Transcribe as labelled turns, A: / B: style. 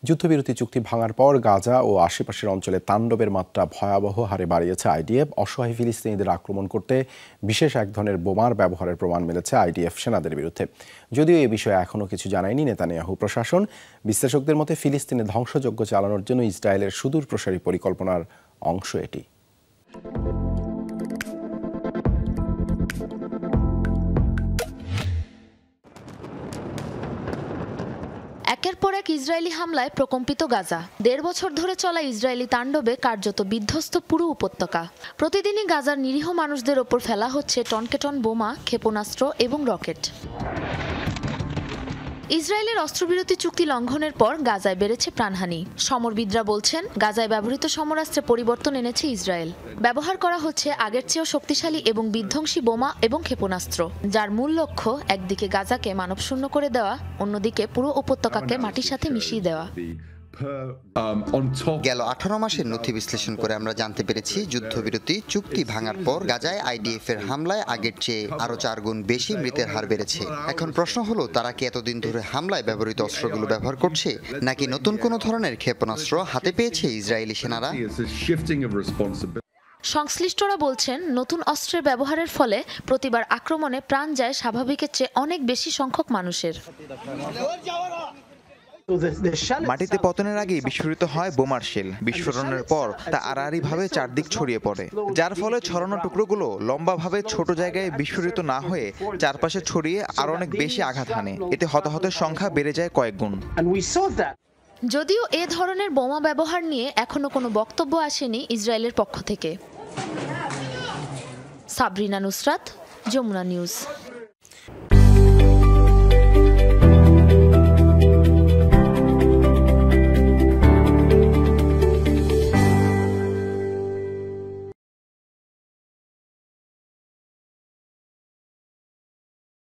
A: যুদ্ধবিরতি চুক্তি ভাঙার পর গাজা ও আশেপাশের অঞ্চলে তাণ্ডবের মাত্রা ভয়াবহ হারে বাড়িয়েছে আইডিএফ। অসহায় ফিলিস্তিনিদের আক্রমণ করতে বিশেষ এক ধরনের বোমার ব্যবহারের প্রমাণ মিলেছে আইডিএফ সেনাদের বিরুদ্ধে। যদিও এ বিষয়ে এখনও কিছু জানায়নি নেতানিয়াহু প্রশাসন। বিশ্লেষকদের মতে ফিলিস্তিনে ধ্বংসযজ্ঞ চালানোর জন্য ইসরায়েলের সুদূর প্রসারী পরিকল্পনার অংশ এটি।
B: একের পর এক ইসরায়েলি হামলায় প্রকম্পিত গাজা। ১.৫ বছর ধরে চলা ইসরায়েলি তাণ্ডবে কার্যত বিধ্বস্ত পুরো উপত্যকা। প্রতিদিনই গাজার নিরীহ মানুষদের ওপর ফেলা হচ্ছে টনকে টন বোমা, ক্ষেপণাস্ত্র এবং রকেট। ইসরায়েলের অস্ত্রবিরতি চুক্তি লঙ্ঘনের পর গাজায় বেড়েছে প্রাণহানি। সমরবিদরা বলছেন, গাজায় ব্যবহৃত সমরাস্ত্রে পরিবর্তন এনেছে ইসরায়েল। ব্যবহার করা হচ্ছে আগের চেয়েও শক্তিশালী এবং বিধ্বংসী বোমা এবং ক্ষেপণাস্ত্র, যার মূল লক্ষ্য একদিকে গাজাকে মানবশূন্য করে দেওয়া, অন্যদিকে পুরো উপত্যকাকে মাটির সাথে মিশিয়ে দেওয়া।
C: গেল 18 মাসের নথি বিশ্লেষণ করে আমরা জানতে পেরেছি, যুদ্ধবিরতি চুক্তি ভাঙার পর গাজায় আইডিএফ এর হামলায় আগের চেয়ে আরো 4 গুণ বেশি মৃতের হার বেড়েছে। এখন প্রশ্ন হলো, তারা কি এতদিন ধরে হামলায় ব্যবহৃত অস্ত্রগুলো ব্যবহার করছে, নাকি নতুন কোনো ধরনের ক্ষেপণাস্ত্র হাতে পেয়েছে ইসরায়েলি সেনারা?
B: সংশ্লিষ্টরা বলছেন, নতুন অস্ত্রের ব্যবহারের ফলে প্রতিবার আক্রমণে প্রাণ যায় স্বাভাবিকের চেয়ে অনেক বেশি সংখ্যক মানুষের।
D: মাটিতে পতনের আগেই বিস্ফোরিত হয় বোমার শেল। বিস্ফোরণের পর তা আড়াআড়িভাবে চারদিক ছড়িয়ে পড়ে, যার ফলে ছড়ানো টুকরোগুলো লম্বাভাবে ছোট জায়গায় বিস্ফোরিত না হয়ে চারপাশে ছড়িয়ে আরো অনেক বেশি আঘাত হানে। এতে হতাহতের সংখ্যা বেড়ে যায় কয়েক গুণ।
B: যদিও এ ধরনের বোমা ব্যবহার নিয়ে এখনো কোনো বক্তব্য আসেনি ইসরায়েলের পক্ষ থেকে। সাবরিনা নুসরাত, যমুনা নিউজ।